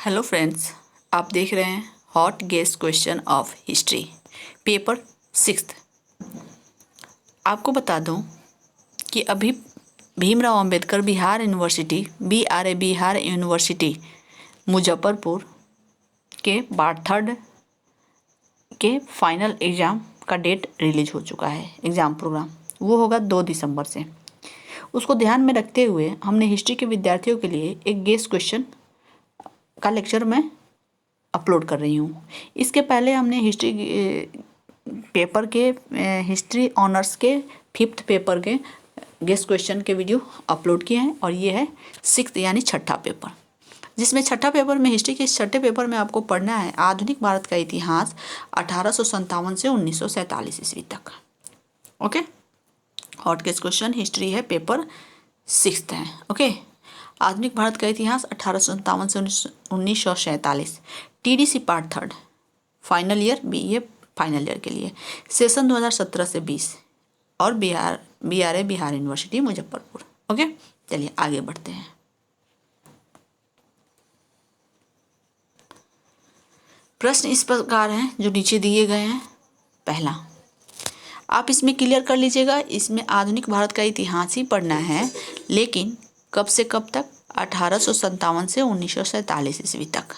Hello friends, आप देख रहे हैं hot guess question of history paper 6। आपको बता दूं कि अभी भीमराव अंबेडकर बिहार यूनिवर्सिटी बिहार यूनिवर्सिटी मुजफ्फरपुर के बार थर्ड के फाइनल एग्ज़ाम का डेट रिलीज हो चुका है। एग्ज़ाम प्रोग्राम वो होगा 2 दिसंबर से। उसको ध्यान में रखते हुए हमने हिस्ट्री के विद्यार्थियों के लिए एक गेस क्वेश्चन का लेक्चर मैं अपलोड कर रही हूँ। इसके पहले हमने हिस्ट्री पेपर के हिस्ट्री ऑनर्स के 5th पेपर के गेस्ट क्वेश्चन के वीडियो अपलोड किए हैं और ये है 6th यानी छठा पेपर, जिसमें छठा पेपर में हिस्ट्री के छठे पेपर में आपको पढ़ना है आधुनिक भारत का इतिहास 1857 से 1947 ईस्वी तक। Okay, hot guest question history है, पेपर 6th है। ओके, आधुनिक भारत का इतिहास 1857 से 1947, TDC part 3 final year BA final year के लिए, सेशन 2017 से 20 और बिहार यूनिवर्सिटी मुजफ्फरपुर। ओके, चलिए आगे बढ़ते हैं। प्रश्न इस प्रकार हैं जो नीचे दिए गए हैं। पहला, आप इसमें क्लियर कर लीजिएगा, इसमें आधुनिक भारत का इतिहास ही पढ़ना है, लेकिन कब से कब तक? 1857 से 1947 ईस्वी तक।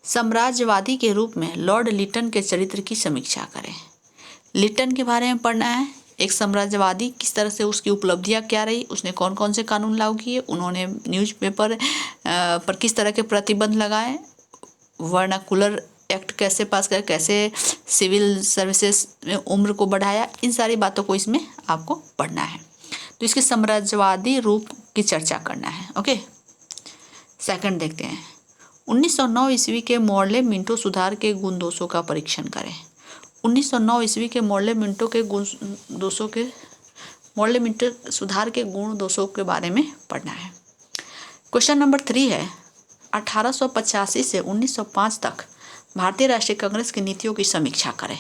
साम्राज्यवादी के रूप में लॉर्ड लिटन के चरित्र की समीक्षा करें। लिटन के बारे में पढ़ना है, एक साम्राज्यवादी किस तरह से, उसकी उपलब्धियां क्या रही, उसने कौन कौन से कानून लागू किए, उन्होंने न्यूज़पेपर पर किस तरह के प्रतिबंध लगाए, वर्नाकुलर एक्ट कैसे पास करे, कैसे सिविल सर्विसेज में उम्र को बढ़ाया, इन सारी बातों को इसमें आपको पढ़ना है। तो इसके साम्राज्यवादी रूप की चर्चा करना है। ओके, सेकंड देखते हैं। 1909 ईस्वी के मॉर्ले मिंटो सुधार के गुण दोषों का परीक्षण करें। 1909 ईस्वी के मॉर्ले मिंटो सुधार के गुण दोषों के बारे में पढ़ना है। क्वेश्चन नंबर 3 है, 1885 से 1905 तक भारतीय राष्ट्रीय कांग्रेस की नीतियों की समीक्षा करें।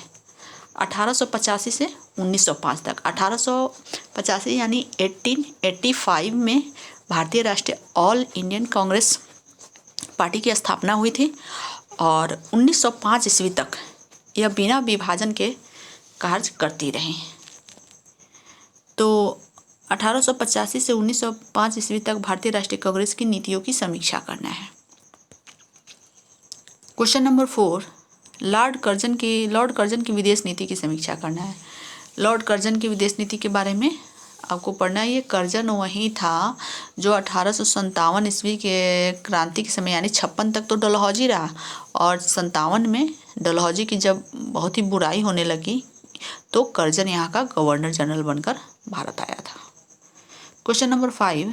1885 से 1905 तक, 1885 यानी 1885 में भारतीय राष्ट्रीय ऑल इंडियन कांग्रेस पार्टी की स्थापना हुई थी और 1905 ईस्वी तक यह बिना विभाजन के कार्य करती रही। तो 1885 से 1905 ईस्वी तक भारतीय राष्ट्रीय कांग्रेस की नीतियों की समीक्षा करना है। क्वेश्चन नंबर 4, लॉर्ड कर्जन की विदेश नीति की समीक्षा करना है। लॉर्ड कर्जन की विदेश नीति के बारे में आपको पढ़ना है। ये कर्जन वही था जो 1857 ईस्वी के क्रांति के समय यानी 56 तक तो डलहौजी रहा और 57 में डलहौजी की जब बहुत ही बुराई होने लगी तो कर्जन यहाँ का गवर्नर जनरल बनकर भारत आया था। क्वेश्चन नंबर 5,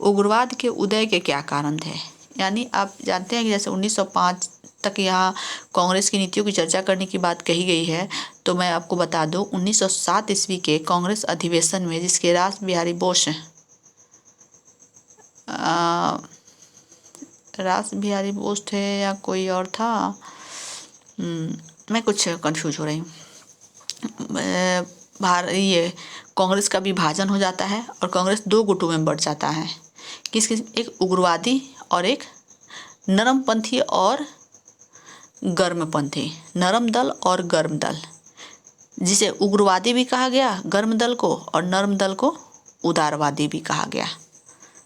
उग्रवाद के उदय के क्या कारण थे? यानी आप जानते हैं कि जैसे 1905 तक यहाँ कांग्रेस की नीतियों की चर्चा करने की बात कही गई है, तो मैं आपको बता दूं 1907 ईस्वी के कांग्रेस अधिवेशन में, जिसके रास बिहारी बोस थे या कोई और था, मैं कुछ कंफ्यूज हो रही हूँ। ये कांग्रेस का विभाजन हो जाता है और कांग्रेस 2 गुटों में बढ़ जाता है। एक उग्रवादी और एक नरमपंथी और गर्मपंथी, नरम दल और गर्म दल, जिसे उग्रवादी भी कहा गया गर्म दल को और नरम दल को उदारवादी भी कहा गया।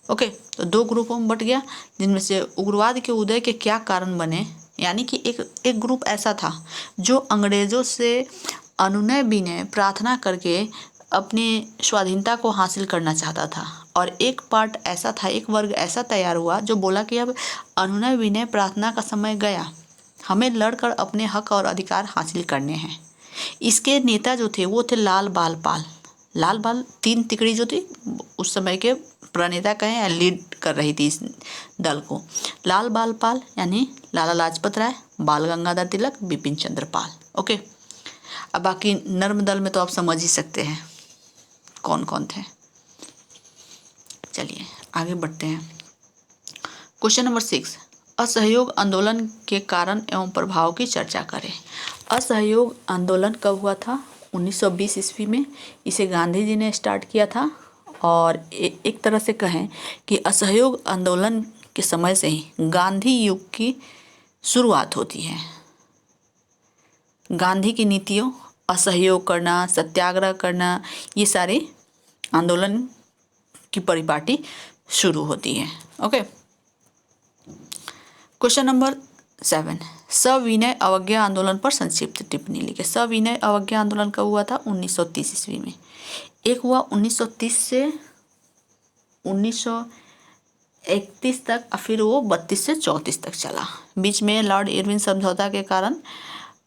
ओके, तो 2 ग्रुपों में बट गया, जिनमें से उग्रवाद के उदय के क्या कारण बने, यानी कि एक ग्रुप ऐसा था जो अंग्रेजों से अनुनय विनय प्रार्थना करके अपनी स्वाधीनता को हासिल करना चाहता था, और एक पार्ट ऐसा था, एक वर्ग ऐसा तैयार हुआ जो बोला कि अब अनुनय विनय प्रार्थना का समय गया, हमें लड़कर अपने हक और अधिकार हासिल करने हैं। इसके नेता जो थे वो थे लाल बाल पाल। 3 तिकड़ी जो थी उस समय के प्रणेता कहें या लीड कर रही थी इस दल को। लाल बाल पाल यानी लाला लाजपत राय, बाल गंगाधर तिलक, बिपिन चंद्र पाल। ओके, अब बाकी नर्म दल में तो आप समझ ही सकते हैं कौन कौन थे। चलिए आगे बढ़ते हैं। क्वेश्चन नंबर 6, असहयोग आंदोलन के कारण एवं प्रभाव की चर्चा करें। असहयोग आंदोलन कब हुआ था? 1920 ईस्वी में। इसे गांधी जी ने स्टार्ट किया था और एक तरह से कहें कि असहयोग आंदोलन के समय से ही गांधी युग की शुरुआत होती है। गांधी की नीतियों, असहयोग करना, सत्याग्रह करना, ये सारे आंदोलन की परिपाटी शुरू होती है। ओके, क्वेश्चन नंबर 7, सविनय अवज्ञा आंदोलन पर संक्षिप्त टिप्पणी लिखे। सविनय अवज्ञा आंदोलन कब हुआ था? 1930 ईस्वी में। एक हुआ 1930 से 1931 तक, और फिर वो 32 से 34 तक चला। बीच में लॉर्ड इरविन समझौता के कारण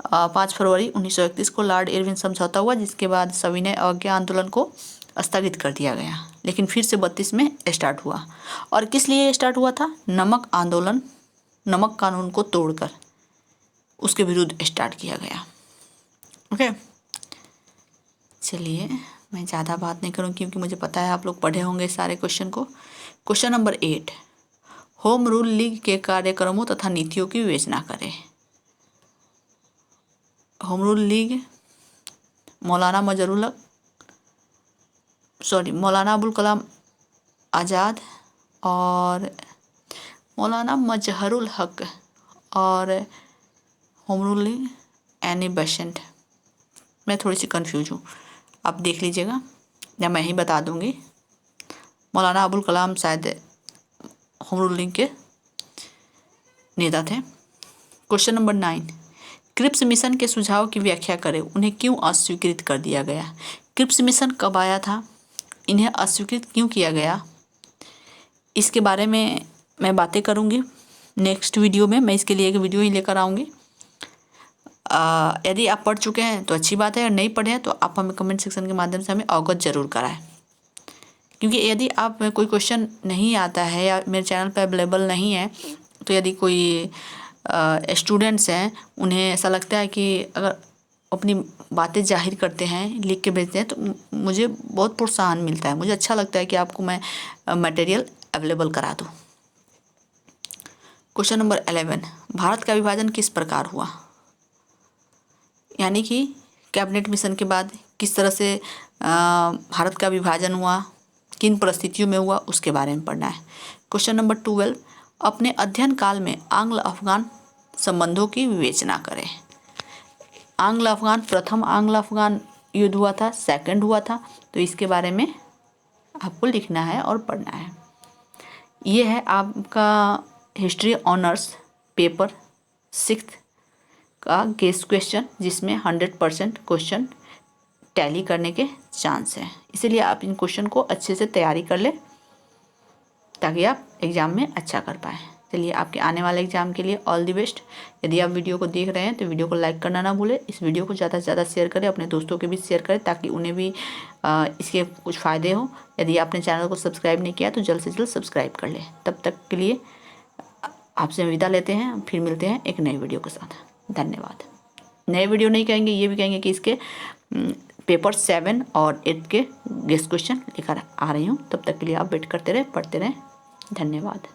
5 फरवरी 1931 को लॉर्ड इरविन समझौता हुआ, जिसके बाद सविनय अवज्ञा आंदोलन को स्थगित कर दिया गया, लेकिन फिर से 32 में स्टार्ट हुआ। और किस लिए स्टार्ट हुआ था? नमक आंदोलन, नमक कानून को तोड़कर उसके विरुद्ध स्टार्ट किया गया। ओके, चलिए मैं ज़्यादा बात नहीं करूँ क्योंकि मुझे पता है आप लोग पढ़े होंगे सारे क्वेश्चन को। Question number 8, home rule league के कार्यक्रमों तथा नीतियों की विवेचना करें। Home rule league Maulana Abul Kalam Azad और मौलाना मजहरुल हक और home rule league Annie Besant. मैं थोड़ी सी कंफ्यूज हूँ, आप देख लीजिएगा या मैं ही बता दूँगी। मौलाना अबुल कलाम शायद होम रूल लीग के नेता थे। क्वेश्चन नंबर 9, क्रिप्स मिशन के सुझाव की व्याख्या करें, उन्हें क्यों अस्वीकृत कर दिया गया? क्रिप्स मिशन कब आया था? इन्हें अस्वीकृत क्यों किया गया? इसके बारे में मैं बातें करूंगी नेक्स्ट वीडियो में। मैं इसके लिए एक वीडियो ही लेकर आऊँगी। यदि आप पढ़ चुके हैं तो अच्छी बात है, और नहीं पढ़े हैं तो आप हमें कमेंट सेक्शन के माध्यम से हमें अवगत जरूर कराएं। क्योंकि यदि आप में कोई क्वेश्चन नहीं आता है या मेरे चैनल पर अवेलेबल नहीं है, तो यदि कोई स्टूडेंट्स हैं, उन्हें ऐसा लगता है कि अगर अपनी बातें जाहिर करते हैं, लिख के भेजते हैं, तो मुझे बहुत प्रोत्साहन मिलता है। मुझे अच्छा लगता है कि आपको मैं मटेरियल अवेलेबल करा दूँ। क्वेश्चन नंबर 11, भारत का विभाजन किस प्रकार हुआ? यानी कि कैबिनेट मिशन के बाद किस तरह से भारत का विभाजन हुआ, किन परिस्थितियों में हुआ, उसके बारे में पढ़ना है। क्वेश्चन नंबर 12, अपने अध्ययन काल में आंग्ल अफगान संबंधों की विवेचना करें। आंग्ल अफगान, प्रथम आंग्ल अफगान युद्ध हुआ था, सेकंड हुआ था, तो इसके बारे में आपको लिखना है और पढ़ना है। ये है आपका हिस्ट्री ऑनर्स पेपर 6 का गेस क्वेश्चन, जिसमें 100% क्वेश्चन टैली करने के चांस है। इसीलिए आप इन क्वेश्चन को अच्छे से तैयारी कर ले ताकि आप एग्ज़ाम में अच्छा कर पाएँ। चलिए, आपके आने वाले एग्ज़ाम के लिए ऑल द बेस्ट। यदि आप वीडियो को देख रहे हैं तो वीडियो को लाइक करना ना भूलें। इस वीडियो को ज़्यादा से ज़्यादा शेयर करें, अपने दोस्तों के बीच शेयर करें ताकि उन्हें भी इसके कुछ फ़ायदे हो। यदि आपने चैनल को सब्सक्राइब नहीं किया तो जल्द से जल्द सब्सक्राइब कर लें। तब तक के लिए आपसे विदा लेते हैं, फिर मिलते हैं एक नई वीडियो के साथ। धन्यवाद। नए वीडियो नहीं कहेंगे, ये भी कहेंगे कि इसके पेपर 7 और 8 के गेस क्वेश्चन लेकर आ रही हूँ। तब तक के लिए आप वेट करते रहें, पढ़ते रहें। धन्यवाद।